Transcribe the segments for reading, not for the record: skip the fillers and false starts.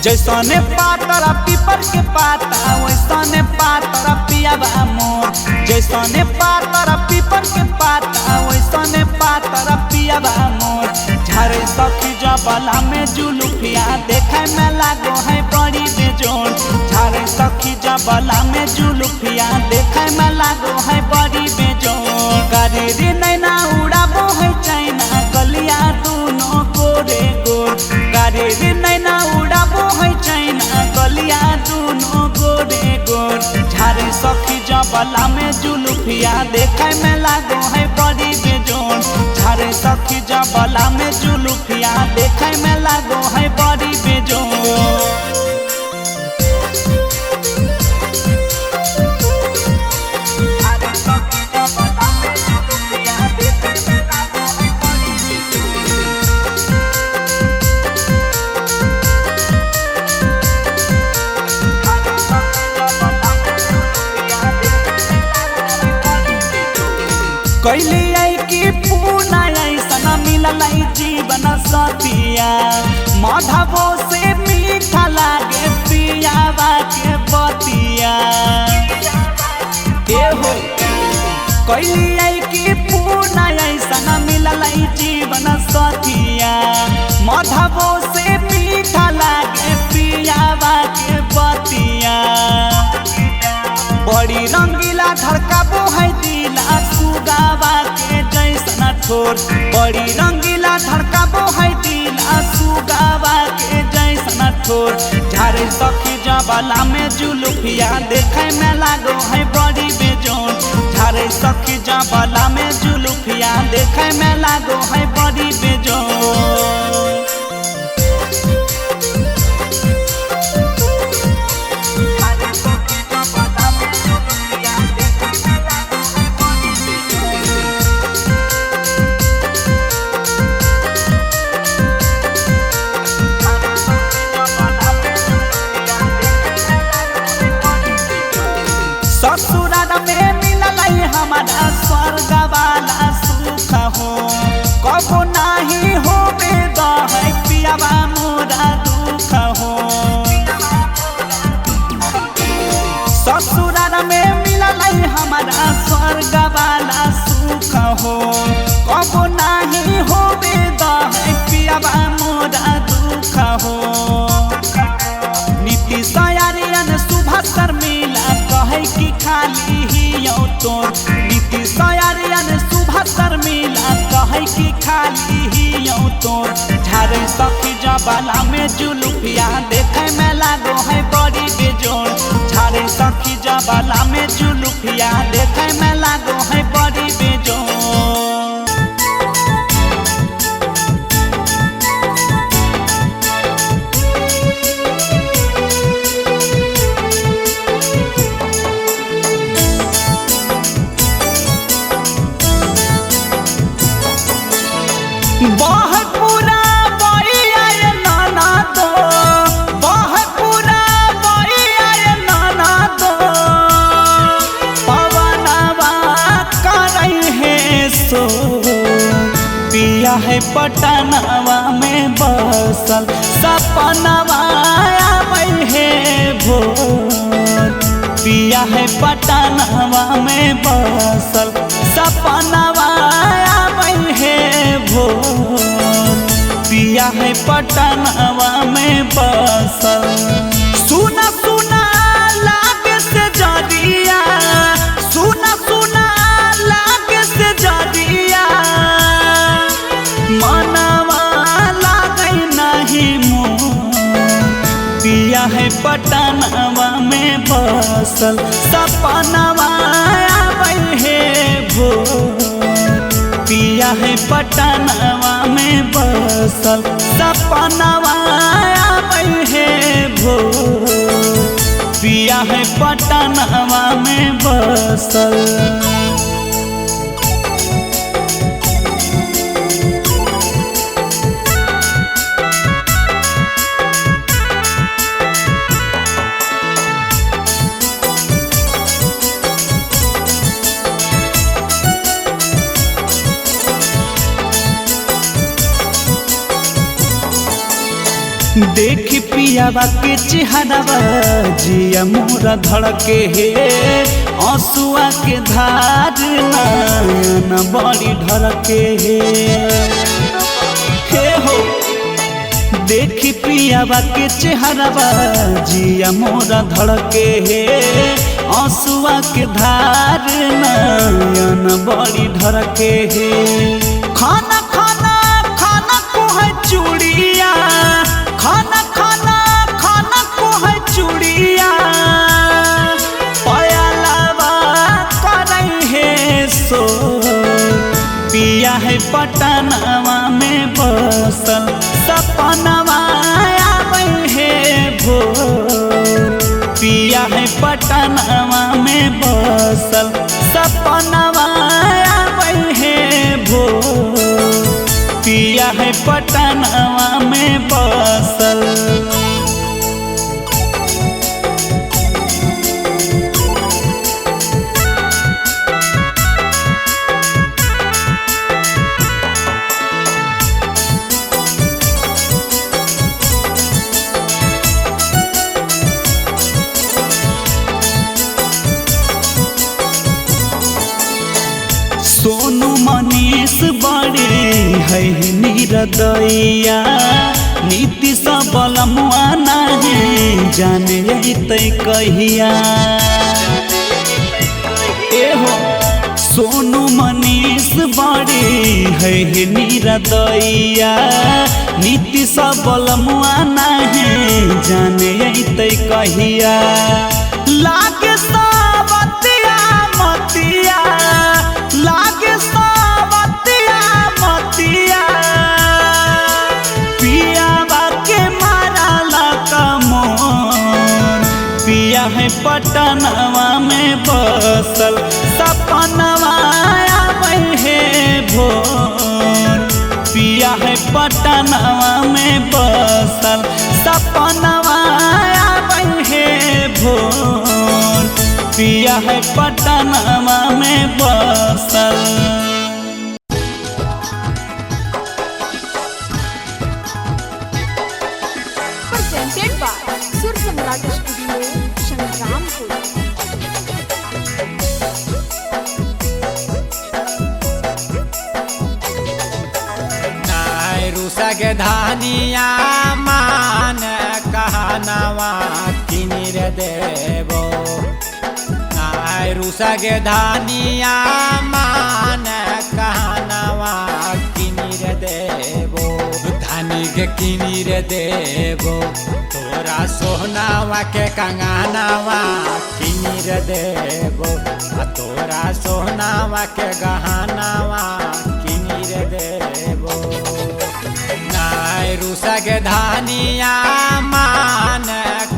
जैसने पातरा पीपर के पाता वैसने पातरा पियाबा मोर। जैसने पातरा पीपर के पाता वैसने पातरा पियाबा मोर। झारे सखी जबला में जुलुफिया देखे में लागो है बड़ी बेजोड़। झारे सखी जबला में जुलुफिया देखे में लागो है बड़ी बेजोड़। करेरी नैना उड़ाबो है चाइना गलिया दोनों गोरे गोर। करेरी नैना उड़ाबो है चाइना गलिया दोनों गोरे गोर। झारे सखी जबला में जुलुफिया देखे में लागो है बड़ी बेजोड़। झारे सखी जबला में जुलुफिया देखे में लागो है बड़ी बेजोड़। कैली आई की पूना ऐसा मिलल जीवन सतिया। माधवो से मीठा लागे पियावा के बतिया। हो कैली आई की पूना ऐसा मिलल जीवन सतिया। माधवो से मीठा लागे पियावा के बतिया। बड़ी रंगीला धड़काबो है दिला सुगावा के जैसना ठोर। बड़ी रंगीला धड़काबो है दिला सुगावा के जैसना ठोर। झारे सखी जबला में जुलुफिया देखे में लागो है बड़ी बेजोड़। झारे सखी जबला में जुलुफिया देखे में लागो है बड़ी बेजोड़। ससुराल में मिलल हमारा स्वर्ग वाला सुख हो। कबो नहीं हो बेदा है पियावा मोरा दुख हो। ससुराल में मिलल हमारा स्वर्ग वाला सुख हो। कबो नहीं हो बेदा है पियावा मोरा दुख हो। नीति सयारियन सुबह शर्मिला कहे कि खाली ही यौ तोर। नीति सयारियन सुबह शर्मिला कहे कि खाली ही यौ तोर। झारे सखी जबला में जुलुफिया देखे में लागो है बड़ी बेजोड़। झारे सखी जबला में जुलुफिया देखे में लागो है बड़ी बेजोड़। बहुत पूरा बइया नाना दो। बहुत पूरा बइया नाना दो। पवनवा करई है सो। पिया है पटनवा में बसल सपनवा आबै है भोर। पिया है पटनवा में बसल सपनवा आबै है भोर। पिया है पटनवा में बसल। सुना सुना लागे से जदिया। सुना सुना लागे से जदिया। मनवा लागे नहीं मोर। पिया है पटनवा में बसल सपनवा आबै है भोर। पिया है पटनवा में बसल सपनवा आबै है भोर। पिया है पटनवा में बसल। देखी पियावा के चेहरावा जिया मोरा धड़के हे आंसुआ के धार नयन बड़ी ढरके हे हो। देखी पियावा के चेहरावा जिया मोरा धड़के हे आंसुआ के धार नयन बड़ी ढरके हे। खाना खाना खाना को है चूड़िया, खाना खाना खाना को है चूड़िया, पयालावा करई है सो। पिया है पटनवा में बसल सपनवा आवे है भोर। पिया है पटनवा में बसल सपनवा आवे है भोर। पिया है पटनवा में बसल। सोनू मनीष बड़ी है निरदैया, नीति सबल मुआ नहीं जाने तै कहिया। एहो सोनू मनीष बड़ी है निरदैया, नीति सबल मुआ नहीं जाने तै कहिया। लागे सावतिया मतिया, लागे सावतिया मतिया, पियावा के मारला कमोर। पिया है पटनवा में बसल सपनवा आवे है भोर। पिया है पटनवा में बसल सपनवा आवे है भोर। पिया है पटनवा में बसल। Presented by Sur Samrat Studio, Shangrampur. RUSA के धानिया मान कहनवा किनिर देबो। रुसा के धानिया मान कहनवा किनिर देबो। धानी के किनिर देबो, तोरा सोहनावा के कंगनवा किनिर देबो। तोरा सोहनावा के गहनवा किनिर देबो। रुसा के धानिया मान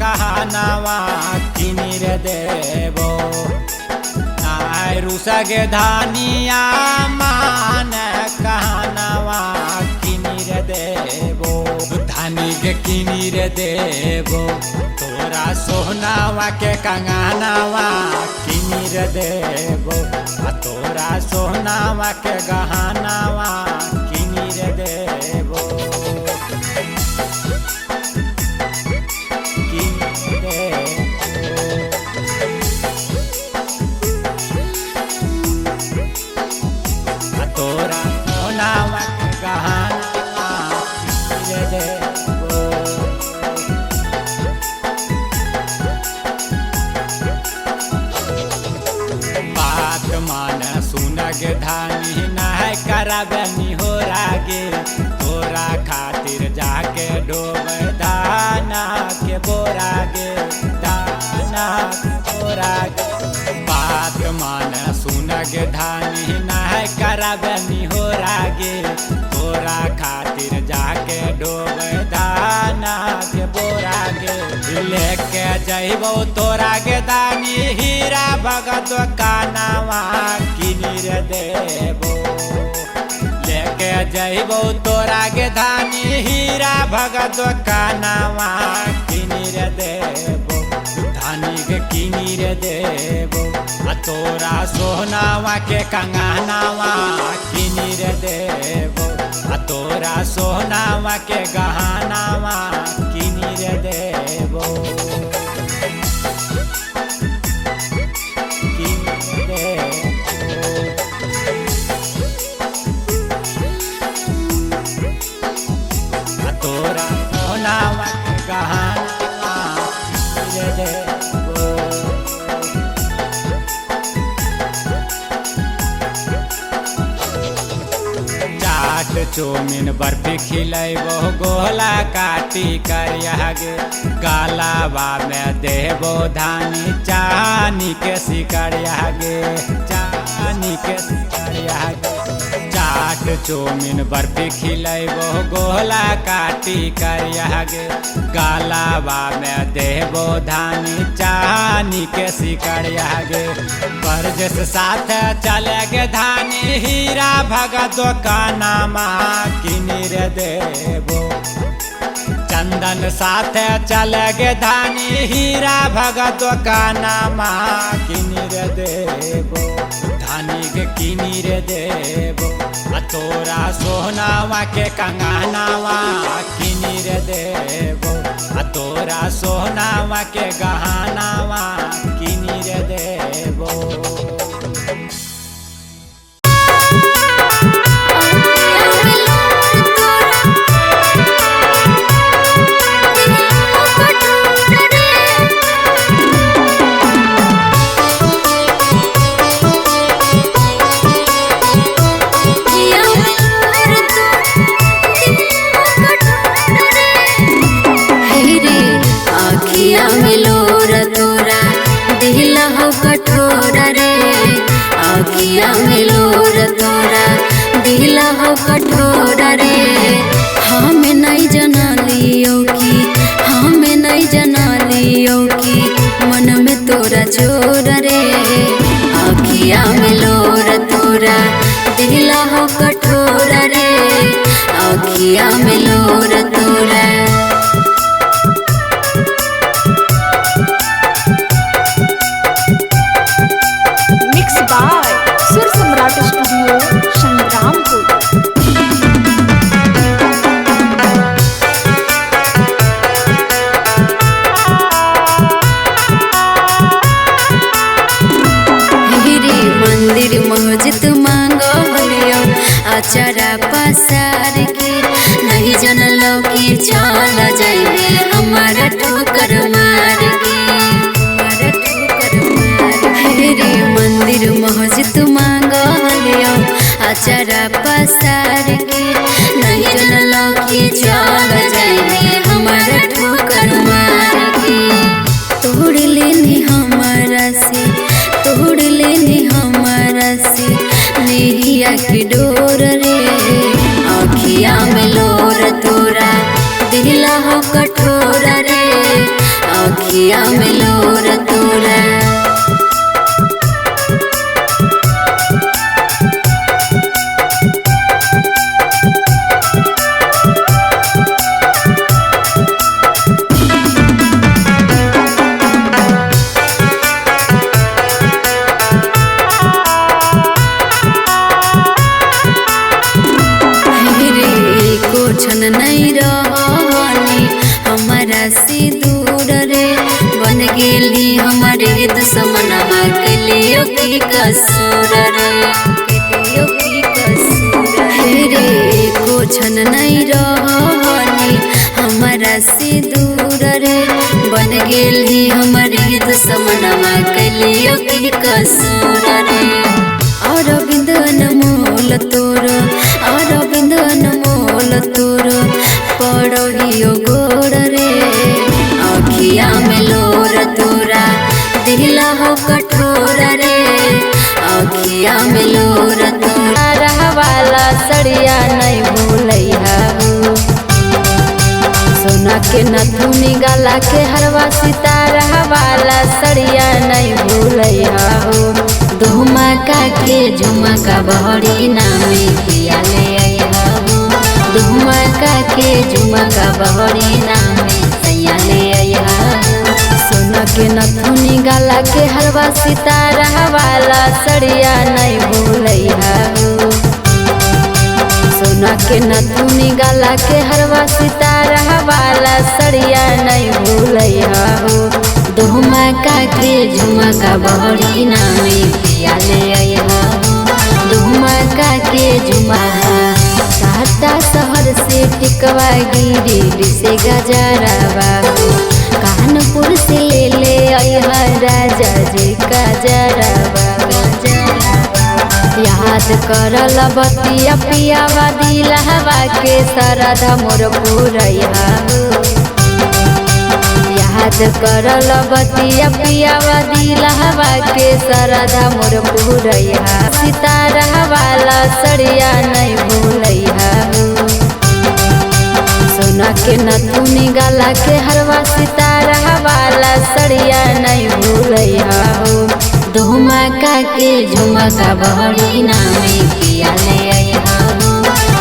कहनवा किनिर देबो। रुसा के धानिया मान कहनवा किनिर देबो। धानी के किनिर देबो, तोरा सोहनावा के कंगनवा किनिर देबो। तोरा सोहनावा के गहनवा किनिर देबो। तोरा सोहनावा के गहनवा किनिर देबो। बात मान सुनग धानी नहीं करबनी हो रागे। तोरा खातिर जाके डोब दाना के बोरागे, दाना के बोरागे। बात मान सुनग धानी नहीं करबनी हो रागे। तोरा खातिर जाके डोब दाना के बोरागे। लेके जइबो तोरा के दानी हीरा भगत कानवा किनिर देबो। लेके जइबो तोरा के धानी हीरा भगत कानवा किनिर देबो। धानी के किनिर देबो। तोरा सोहनावा के कंगनवा किनिर देबो। तोरा सोहनावा के गहनवा सोनावा के गहनावा कीन देबो। चाट चौमिन बर्फी खिलेबो गोला काटी करिया गे गालावा में देबो धानी चानी के सिकरिया गे चानी के सिकरिया गे। चाट चौमिन बर्फी खिलेबो गोला काटी करिया गे गालावा में देबो धानी चानी के सिकरिया गे। परदेस साथ चले गे धानी हीरा भगत दुकानमा किनी रे देबो। चंदन साथ चले गे धानी हीरा भगत दुकानमा किनी रे देबो। धानी के किनी रे देबो तोरा सोनावा के कंगनावा किनी रे देबो। तोरा सोनावा के गहनावा किनी रे देबो। कठोरा रे हमें नहीं जना लियो कि हमें नहीं जना लियो कि मन में तोरा जोर रे। आखिया में लोर तोरा दिला हो कठोरा रे आखिया में लोर तोरा। मिक्स बाय सुर सम्राट स्टूडियो संग्रामपुर। मस्जिद मांगो लियो आचारा पसार के नहीं जनलो कि चल जाइबे हमारा ठोकर मार के हमारा ठोकर मार रे। मंदिर मस्जिद मांगो लियो आचारा पसार के नहीं जनलो कि चल जाइबे हमारा ठोकर मार के। तोड़ लेनी हमारा से तोड़ लेनी हमारा से नेहिया की डोर रे। आखिया में लोर तोरा दिला हो कठोरा रे आखिया में लोर तोरा। छन नहीं रहनी हमारा से दूर रे बन गेली हमारे दुश्मनमा के लिए की कसूर रे के लिए की कसूर रे। को छन नहीं रहनी हमारा से दूर रे बन गेली हमारे दुश्मनमा के लिए की कसूर रे। और बिंदन मोल तोर और बिंदन मोल तोर पड़ोहियो गोड़ रे। आखिया में लोर तोरा दिला हो कठोरा रे आखिया में लोर तोरा। रहवाला सड़िया नहीं भूलैया हो सोना के नथुनी गला के हरवा सितारा वाला सड़िया नहीं भूलैया हो। धुमका के झुमका बहरी नामे पिया ले आया हो। धुमका के झुमका बहरी नामे सैया ले आया हो। सोना के नथुनी गला के हरवा सितारा वाला सड़िया नहीं भूलैया हो। सोना के नथुनी गला के हरवा सितारा वाला सड़िया नहीं भूलैया हो। धुमका के झुमका बहरी नामे पिया ले आया हो। धुमका के झुमका सहता शहर बक्सर से टिकवा गिरिडीह से गजरावा हो कानपुर से ले ले अइहा राजा जी गजरावा याद करल बतिया पियावा दिलहवा के सरधा मोर पुरैया हो याद करल बतिया पियावा दिलहवा के सरधा मोर पुरैया सितारा वाला सड़िया नहीं भूलैया हो सोना के नथुनी गला के हरवा सितारा वाला सड़िया नहीं भूलैया हो धुमका के झुमका बहरी नामे पिया ले अइहा हो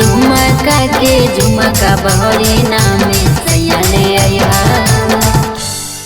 धुमका के झुमका बहरी नामे सैया ले अइहा